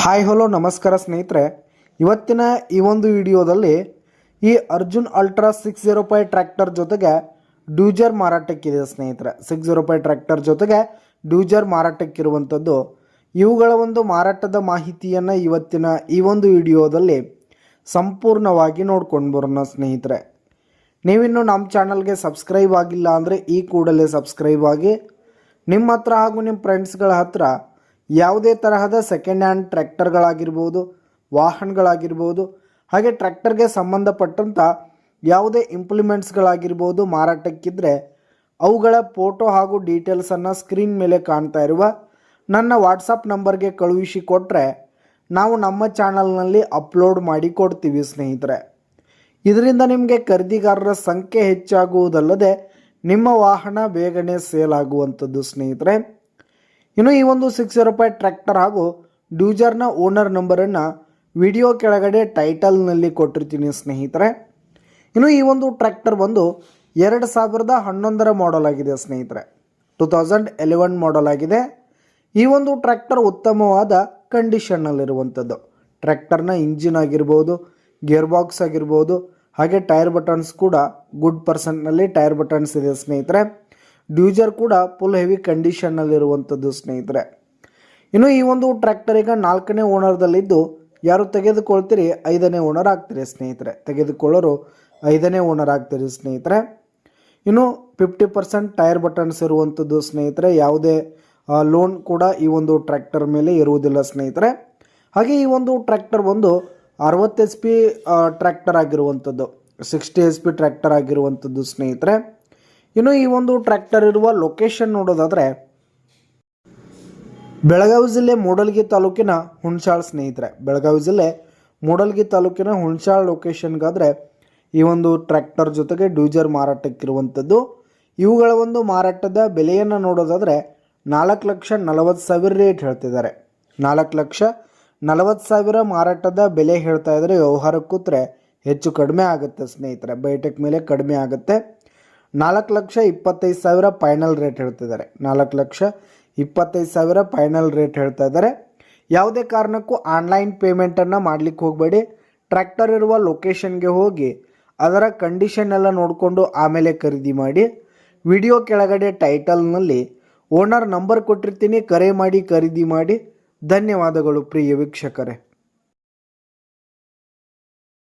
Hi hello ನಮಸ್ಕಾರ ಸ್ನೇಹಿತರೆ, ಇವತ್ತಿನ ಈ ಒಂದು ವಿಡಿಯೋದಲ್ಲಿ ಈ ಅರ್ಜುನ್ ಅಲ್ಟ್ರಾ 605 ಟ್ರ್ಯಾಕ್ಟರ್ ಜೊತೆಗೆ ಡ್ಯೂಜರ್ ಮಾರಾಟಕ್ಕಿದೆ ಸ್ನೇಹಿತರೆ. 605 ಟ್ರ್ಯಾಕ್ಟರ್ ಜೊತೆಗೆ ಡ್ಯೂಜರ್ ಮಾರಾಟಕ್ಕಿರುವಂಥದ್ದು. ಇವುಗಳ ಒಂದು ಮಾರಾಟದ ಮಾಹಿತಿಯನ್ನು ಇವತ್ತಿನ ಈ ಒಂದು ವಿಡಿಯೋದಲ್ಲಿ ಸಂಪೂರ್ಣವಾಗಿ ನೋಡ್ಕೊಂಡು ಬರೋಣ ಸ್ನೇಹಿತರೆ. ನೀವಿನ್ನು ನಮ್ಮ ಚಾನಲ್ಗೆ ಸಬ್ಸ್ಕ್ರೈಬ್ ಆಗಿಲ್ಲ ಅಂದರೆ ಈ ಕೂಡಲೇ ಸಬ್ಸ್ಕ್ರೈಬ್ ಆಗಿ, ನಿಮ್ಮ ಹತ್ರ ಹಾಗೂ ನಿಮ್ಮ ಫ್ರೆಂಡ್ಸ್ಗಳ ಹತ್ರ ಯಾವುದೇ ತರಹದ ಸೆಕೆಂಡ್ ಹ್ಯಾಂಡ್ ಟ್ರ್ಯಾಕ್ಟರ್ಗಳಾಗಿರ್ಬೋದು, ವಾಹನಗಳಾಗಿರ್ಬೋದು, ಹಾಗೆ ಟ್ರ್ಯಾಕ್ಟರ್ಗೆ ಸಂಬಂಧಪಟ್ಟಂಥ ಯಾವುದೇ ಇಂಪ್ಲಿಮೆಂಟ್ಸ್ಗಳಾಗಿರ್ಬೋದು ಮಾರಾಟಕ್ಕಿದ್ದರೆ ಅವುಗಳ ಫೋಟೋ ಹಾಗೂ ಡೀಟೇಲ್ಸನ್ನು ಸ್ಕ್ರೀನ್ ಮೇಲೆ ಕಾಣ್ತಾ ಇರುವ ನನ್ನ ವಾಟ್ಸಪ್ ನಂಬರ್ಗೆ ಕಳುಹಿಸಿ ಕೊಟ್ಟರೆ ನಾವು ನಮ್ಮ ಚಾನಲ್ನಲ್ಲಿ ಅಪ್ಲೋಡ್ ಮಾಡಿ ಕೊಡ್ತೀವಿ ಸ್ನೇಹಿತರೆ. ಇದರಿಂದ ನಿಮಗೆ ಖರೀದಿಗಾರರ ಸಂಖ್ಯೆ ಹೆಚ್ಚಾಗುವುದಲ್ಲದೆ ನಿಮ್ಮ ವಾಹನ ಬೇಗನೆ ಸೇಲ್ ಆಗುವಂಥದ್ದು ಸ್ನೇಹಿತರೆ. ಇನ್ನು ಈ ಒಂದು 605 ಟ್ರ್ಯಾಕ್ಟರ್ ಹಾಗೂ ಡ್ಯೂಜರ್ನ ಓನರ್ ನಂಬರನ್ನು ವಿಡಿಯೋ ಕೆಳಗಡೆ ಟೈಟಲ್ನಲ್ಲಿ ಕೊಟ್ಟಿರ್ತೀನಿ ಸ್ನೇಹಿತರೆ. ಇನ್ನು ಈ ಒಂದು ಟ್ರ್ಯಾಕ್ಟರ್ ಬಂದು 2011 ಮಾಡೆಲ್ ಆಗಿದೆ ಸ್ನೇಹಿತರೆ. 2011 ಮಾಡೆಲ್ ಆಗಿದೆ. ಈ ಒಂದು ಟ್ರ್ಯಾಕ್ಟರ್ ಉತ್ತಮವಾದ ಕಂಡೀಷನ್ನಲ್ಲಿರುವಂಥದ್ದು. ಟ್ರ್ಯಾಕ್ಟರ್ನ ಇಂಜಿನ್ ಆಗಿರ್ಬೋದು, ಗೇರ್ ಬಾಕ್ಸ್ ಆಗಿರ್ಬೋದು, ಹಾಗೆ ಟೈರ್ ಬಟನ್ಸ್ ಕೂಡ ಗುಡ್ ಪರ್ಸೆಂಟ್ನಲ್ಲಿ ಟೈರ್ ಬಟನ್ಸ್ ಇದೆ ಸ್ನೇಹಿತರೆ. ಡ್ಯೂಜರ್ ಕೂಡ ಫುಲ್ ಹೆವಿ ಕಂಡೀಷನ್ನಲ್ಲಿರುವಂಥದ್ದು ಸ್ನೇಹಿತರೆ. ಇನ್ನು ಈ ಒಂದು ಟ್ರ್ಯಾಕ್ಟರ್ ಈಗ 4ನೇ ಓನರ್ದಲ್ಲಿದ್ದು, ಯಾರು ತೆಗೆದುಕೊಳ್ತೀರಿ 5ನೇ ಓನರ್ ಆಗ್ತೀರಿ ಸ್ನೇಹಿತರೆ. ತೆಗೆದುಕೊಳ್ಳೋರು 5ನೇ ಓನರ್ ಆಗ್ತೀರಿ ಸ್ನೇಹಿತರೆ. ಇನ್ನು 50% ಟೈರ್ ಬಟನ್ಸ್ ಇರುವಂಥದ್ದು ಸ್ನೇಹಿತರೆ. ಯಾವುದೇ ಲೋನ್ ಕೂಡ ಈ ಒಂದು ಟ್ರ್ಯಾಕ್ಟರ್ ಮೇಲೆ ಇರುವುದಿಲ್ಲ ಸ್ನೇಹಿತರೆ. ಹಾಗೆ ಈ ಒಂದು ಟ್ರ್ಯಾಕ್ಟರ್ ಬಂದು 60 HP ಟ್ರ್ಯಾಕ್ಟರ್ ಆಗಿರುವಂಥದ್ದು, 60 HP ಟ್ರ್ಯಾಕ್ಟರ್ ಆಗಿರುವಂಥದ್ದು ಸ್ನೇಹಿತರೆ. ಇನ್ನು ಈ ಒಂದು ಟ್ರ್ಯಾಕ್ಟರ್ ಇರುವ ಲೊಕೇಶನ್ ನೋಡೋದಾದರೆ ಬೆಳಗಾವಿ ಜಿಲ್ಲೆ ಮೂಡಲಗಿ ತಾಲೂಕಿನ ಹುಣಸಾಳ್ ಸ್ನೇಹಿತರೆ. ಬೆಳಗಾವಿ ಜಿಲ್ಲೆ ಮೂಡಲಗಿ ತಾಲೂಕಿನ ಹುಣಸಾಳ್ ಲೊಕೇಶನ್ಗಾದರೆ ಈ ಒಂದು ಟ್ರ್ಯಾಕ್ಟರ್ ಜೊತೆಗೆ ಡ್ಯೂಜರ್ ಮಾರಾಟಕ್ಕಿರುವಂಥದ್ದು. ಇವುಗಳ ಒಂದು ಮಾರಾಟದ ಬೆಲೆಯನ್ನು ನೋಡೋದಾದರೆ 4,40,000 ರೇಟ್ ಹೇಳ್ತಿದ್ದಾರೆ. 4,40,000 ಮಾರಾಟದ ಬೆಲೆ ಹೇಳ್ತಾ ಇದ್ದಾರೆ. ವ್ಯವಹಾರ ಕೂತ್ರೆ ಹೆಚ್ಚು ಕಡಿಮೆ ಆಗುತ್ತೆ ಸ್ನೇಹಿತರೆ, ಬೈಟೆಕ್ ಮೇಲೆ ಕಡಿಮೆ ಆಗುತ್ತೆ. 4,25,000 ಫೈನಲ್ ರೇಟ್ ಹೇಳ್ತಿದ್ದಾರೆ. 4,25,000 ಫೈನಲ್ ರೇಟ್ ಹೇಳ್ತಾ ಇದ್ದಾರೆ. ಯಾವುದೇ ಕಾರಣಕ್ಕೂ ಆನ್ಲೈನ್ ಪೇಮೆಂಟನ್ನು ಮಾಡಲಿಕ್ಕೆ ಹೋಗಬೇಡಿ. ಟ್ರ್ಯಾಕ್ಟರ್ ಇರುವ ಲೊಕೇಶನ್ಗೆ ಹೋಗಿ ಅದರ ಕಂಡೀಷನ್ ಎಲ್ಲ ನೋಡಿಕೊಂಡು ಆಮೇಲೆ ಖರೀದಿ ಮಾಡಿ. ವಿಡಿಯೋ ಕೆಳಗಡೆ ಟೈಟಲ್ನಲ್ಲಿ ಓನರ್ ನಂಬರ್ ಕೊಟ್ಟಿರ್ತೀನಿ, ಕರೆ ಮಾಡಿ ಖರೀದಿ ಮಾಡಿ. ಧನ್ಯವಾದಗಳು ಪ್ರಿಯ ವೀಕ್ಷಕರೇ.